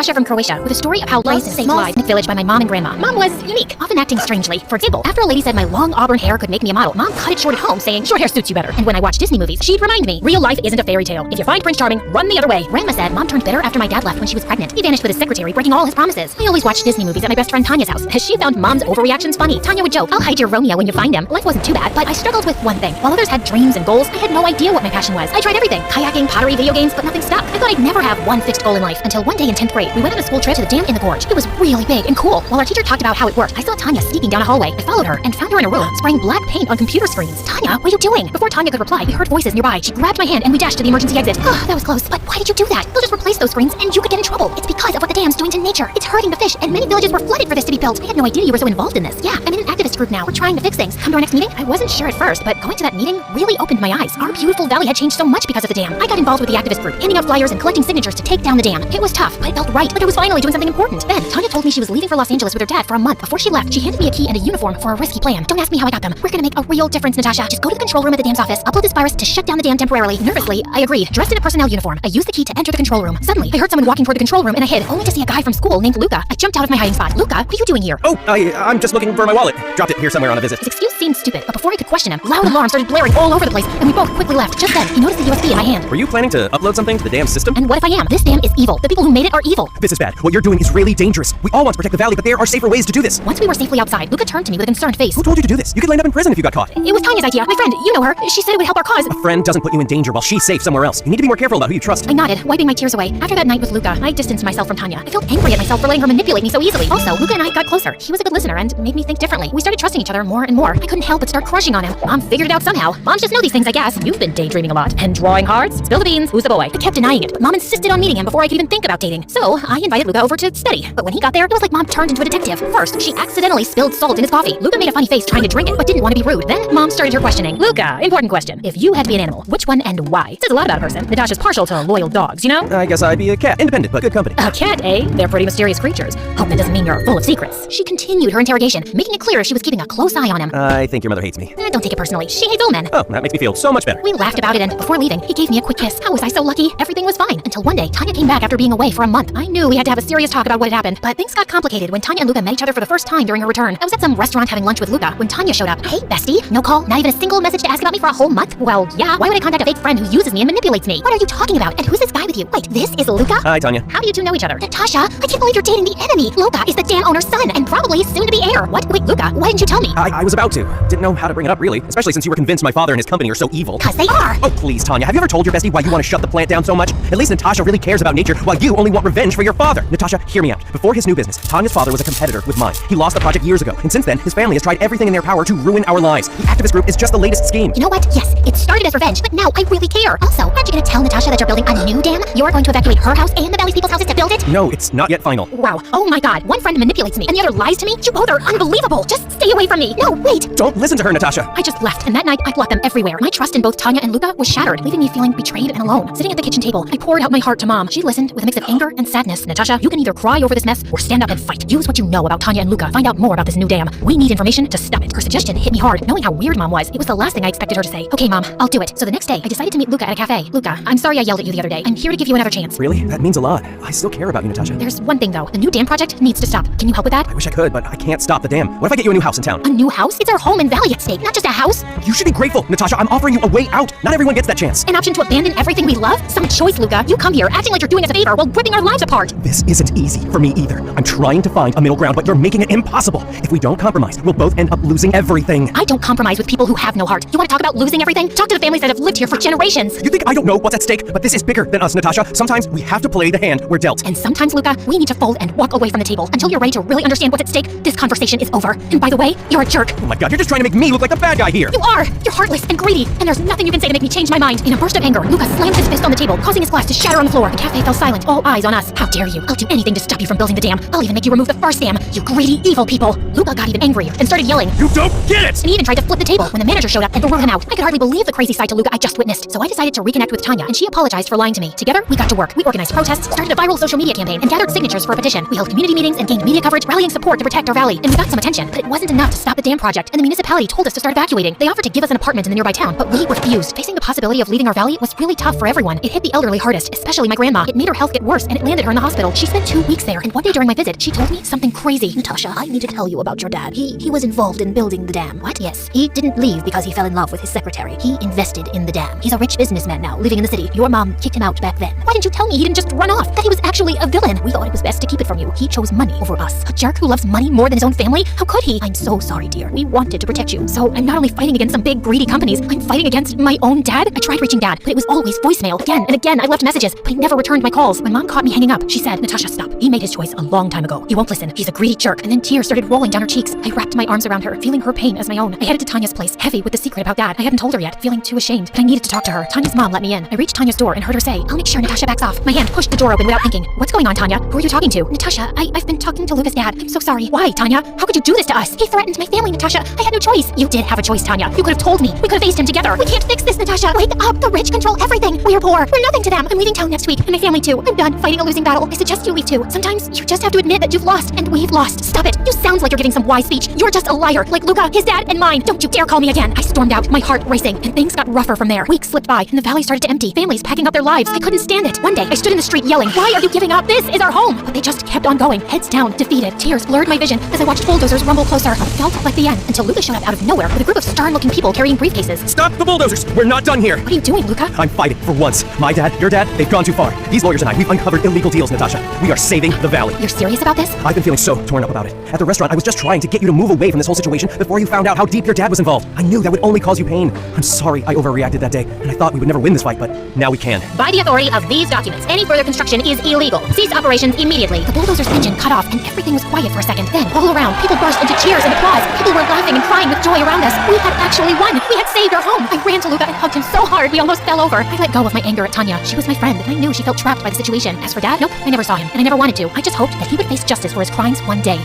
Natasha from Croatia with a story of how love saved lives in a village by my mom and grandma. Mom was unique, often acting strangely. For example, after a lady said my long auburn hair could make me a model, Mom cut it short at home, saying, short hair suits you better. And when I watch Disney movies, she'd remind me, real life isn't a fairy tale. If you find Prince Charming, run the other way. Grandma said Mom turned bitter after my dad left when she was pregnant. He vanished with his secretary, breaking all his promises. I always watched Disney movies at my best friend Tanya's house, as she found Mom's overreactions funny. Tanya would joke, I'll hide your Romeo when you find him. Life wasn't too bad, but I struggled with one thing. While others had dreams and goals, I had no idea what my passion was. I tried everything, kayaking, pottery, video games, but nothing stuck. I thought I'd never have one fixed goal in life until one day in 10th grade, we went on a school trip to the dam in the gorge. It was really big and cool. While our teacher talked about how it worked, I saw Tanya sneaking down a hallway. I followed her and found her in a room, spraying black paint on computer screens. Tanya, what are you doing? Before Tanya could reply, we heard voices nearby. She grabbed my hand and we dashed to the emergency exit. Oh, that was close. But why did you do that? They'll just replace those screens and you could get in trouble. It's because of what the dam's doing to nature. It's hurting the fish, and many villages were flooded for this to be built. I had no idea you were so involved in this. Yeah, I'm in an activist group now. We're trying to fix things. Come to our next meeting? I wasn't sure at first, but going to that meeting really opened my eyes. Our beautiful valley had changed so much because of the dam. I got involved with the activist group, handing out flyers and collecting signatures to take down the dam. It was tough, but it felt right, like I was finally doing something important. Then, Tanya told me she was leaving for Los Angeles with her dad for a month. Before she left, she handed me a key and a uniform for a risky plan. Don't ask me how I got them. We're gonna make a real difference, Natasha. Just go to the control room at the dam's office, upload this virus to shut down the dam temporarily. Nervously, I agreed. Dressed in a personnel uniform, I used the key to enter the control room. Suddenly, I heard someone walking toward the control room and I hid, only to see a guy from school named Luca. I jumped out of my hiding spot. Luca, what are you doing here? Oh, I'm just looking for my wallet. Dropped it here somewhere on a visit. His excuse seemed stupid, but before I could question him, loud alarms started blaring all over the place, and we both quickly left. Just then, he noticed the USB in my hand. Were you planning to upload something to the dam system? And what if I am? This dam is evil. The people who made it are evil. This is bad. What you're doing is really dangerous. We all want to protect the valley, but there are safer ways to do this. Once we were safely outside, Luca turned to me with a concerned face. Who told you to do this? You could land up in prison if you got caught. It was Tanya's idea. My friend, you know her. She said it would help our cause. A friend doesn't put you in danger while she's safe somewhere else. You need to be more careful about who you trust. I nodded, wiping my tears away. After that night with Luca, I distanced myself from Tanya. I felt angry at myself for letting her manipulate me so easily. Also, Luca and I got closer. He was a good listener and made me think differently. We started trusting each other more and more. I couldn't help but start crushing on him. Mom figured it out somehow. Moms just know these things, I guess. You've been daydreaming a lot and drawing hearts. Spill the beans. Who's the boy? I kept denying it, but Mom insisted on meeting him before I could even think about dating. So I invited Luca over to study. But when he got there, it was like Mom turned into a detective. First, she accidentally spilled salt in his coffee. Luca made a funny face trying to drink it, but didn't want to be rude. Then Mom started her questioning. Luca, important question. If you had to be an animal, which one and why? It says a lot about a person. Natasha's partial to loyal dogs, you know? I guess I'd be a cat. Independent, but good company. A cat, eh? They're pretty mysterious creatures. Hope that doesn't mean you're full of secrets. She continued her interrogation, making it clear she was keeping a close eye on him. I think your mother hates me. Don't take it personally. She hates all men. Oh, that makes me feel so much better. We laughed about it, and before leaving, he gave me a quick kiss. How was I so lucky? Everything was fine. Until one day, Tanya came back after being away for a month. I knew we had to have a serious talk about what had happened, but things got complicated when Tanya and Luca met each other for the first time during her return. I was at some restaurant having lunch with Luca when Tanya showed up. Hey, bestie. No call? Not even a single message to ask about me for a whole month? Well, yeah. Why would I contact a fake friend who uses me and manipulates me? What are you talking about? And who's this guy with you? Wait, this is Luca? Hi, Tanya. How do you two know each other? Natasha, I can't believe you're dating the enemy. Luca is the dam owner's son and probably soon to be heir. What? Wait, Luca, why didn't you tell me? I was about to. Didn't know how to bring it up, really. Especially since you were convinced my father and his company are so evil. 'Cause they are. Oh, please, Tanya. Have you ever told your bestie why you want to shut the plant down so much? At least Natasha really cares about nature, while you only want revenge for your father. Natasha, hear me out. Before his new business, Tanya's father was a competitor with mine. He lost the project years ago, and since then, his family has tried everything in their power to ruin our lives. The activist group is just the latest scheme. You know what? Yes, it started as revenge, but now I really care. Also, aren't you gonna tell Natasha that you're building a new dam? You're going to evacuate her house and the valley's people's houses to build it? No, it's not yet final. Wow. Oh my god. One friend manipulates me, and the other lies to me? You both are unbelievable. Just stay away from me. No, wait. Don't listen to her, Natasha. I just left, and that night I blocked them everywhere. My trust in both Tanya and Luca was shattered, leaving me feeling betrayed and alone. Sitting at the kitchen table, I poured out my heart to Mom. She listened with a mix of anger and sadness. Natasha, you can either cry over this mess or stand up and fight. Use what you know about Tanya and Luca. Find out more about this new dam. We need information to stop it. Her suggestion hit me hard. Knowing how weird Mom was, it was the last thing I expected her to say. Okay, Mom, I'll do it. So the next day, I decided to meet Luca at a cafe. Luca, I'm sorry I yelled at you the other day. I'm here to give you another chance. Really? That means a lot. I still care about you, Natasha. There's one thing though. The new dam project needs to stop. Can you help with that? I wish I could, but I can't stop the dam. What if I get you a new house in town? A new house? It's our home and valley at stake, not just a house. You should be grateful, Natasha. I'm offering you a way out. Not everyone gets that chance. An option to abandon everything we love? Some choice, Luca. You come here acting like you're doing us a favor while ripping our lives apart. This isn't easy for me either. I'm trying to find a middle ground, but you're making it impossible. If we don't compromise, we'll both end up losing everything. I don't compromise with people who have no heart. You want to talk about losing everything? Talk to the families that have lived here for generations. You think I don't know what's at stake? But this is bigger than us, Natasha. Sometimes we have to play the hand we're dealt. And sometimes, Luca, we need to fold and walk away from the table. Until you're ready to really understand what's at stake, this conversation is over. And by the way, you're a jerk. Oh my god, you're just trying to make me look like the bad guy here. You are! You're heartless and greedy, and there's nothing you can say to make me change my mind. In a burst of anger, Luca slammed his fist on the table, causing his glass to shatter on the floor. The cafe fell silent, all eyes on us. How dare you? I'll do anything to stop you from building the dam. I'll even make you remove the first dam. You greedy, evil people. Luca got even angrier and started yelling. You don't get it! And he even tried to flip the table when the manager showed up and threw him out. I could hardly believe the crazy side to Luca I just witnessed. So I decided to reconnect with Tanya, and she apologized for lying to me. Together, we got to work. We organized protests, started a viral social media campaign, and gathered signatures for a petition. We held community meetings and gained media coverage, rallying support to protect our valley. And we got some attention, but it wasn't enough to stop the dam project, and the municipality told us to start evacuating. They offered to give us an apartment in the nearby town, but we refused. Facing the possibility of leaving our valley was really tough for everyone. It hit the elderly hardest, especially my grandma. It made her health get worse, and it landed her in the hospital. She spent 2 weeks there, and one day during my visit, she told me something crazy. Natasha, I need to tell you about your dad. He was involved in building the dam. What? Yes, he didn't leave because he fell in love with his secretary. He invested in the dam. He's a rich businessman now, living in the city. Your mom kicked him out back then. Why didn't you tell me he didn't just run off? That he was actually a villain? We thought it was best to keep it from you. He chose money over us. A jerk who loves money more than his own family? How could he? I'm so sorry, dear. We wanted to protect you. So I'm not only fighting against some big greedy companies, I'm fighting against my own dad? I tried reaching Dad, but it was always voicemail. Again and again I left messages, but he never returned my calls. When Mom caught me hanging up, she said, Natasha, stop. He made his choice a long time ago. He won't listen. He's a greedy jerk. And then tears started rolling down her cheeks. I wrapped my arms around her, feeling her pain as my own. I headed to Tanya's place, heavy with the secret about Dad. I hadn't told her yet, feeling too ashamed, but I needed to talk to her. Tanya's mom let me in. I reached Tanya's door and heard her say, I'll make sure Natasha backs off. My hand pushed the door open without thinking. What's going on, Tanya? Who are you talking to? Natasha, I've been talking to Luca's dad. I'm so sorry. Why, Tanya? How could you do this to us? He threatened my family, Natasha. I had no choice. You did have a choice, Tanya. You could have told me. We could have faced him together. We can't fix this, Natasha. Wake up. The rich control everything. We're poor. We're nothing to them. I'm leaving town next week, and my family too. I'm done fighting a losing battle. I suggest you leave too. Sometimes you just have to admit that you've lost, and we've lost. Stop it. You sound like you're giving some wise speech. You're just a liar, like Luca, his dad, and mine. Don't you dare call me again. I stormed out, my heart racing, and things got rougher from there. Weeks slipped by, and the valley started to empty. Families packing up their lives. I couldn't stand it. One day, I stood in the street yelling, why are you giving up? This is our home. But they just kept on going, heads down, defeated. Tears blurred my vision as I watched bulldozers rumble closer. It felt like the end, until Luca showed up out of nowhere with a group of stern-looking people carrying briefcases. Stop the bulldozers! We're not done here! What are you doing, Luca? I'm fighting for once. My dad, your dad, they've gone too far. These lawyers and I, we've uncovered illegal deals, Natasha. We are saving the valley. You're serious about this? I've been feeling so torn up about it. At the restaurant, I was just trying to get you to move away from this whole situation before you found out how deep your dad was involved. I knew that would only cause you pain. I'm sorry I overreacted that day, and I thought we would never win this fight, but now we can. By the authority of these documents, any further construction is illegal. Cease operations immediately. The bulldozer's engine cut off, and everything was quiet for a second. Then, all around, people burst into cheers and applause. People were laughing and crying with joy around us. We had actually won. We had saved our home. I ran to Luca and hugged him so hard we almost fell over. I let go of my anger at Tanya. She was my friend, and I knew she felt trapped by the situation. As for Dad, nope, I never saw him, and I never wanted to. I just hoped that he would face justice for his crimes one day.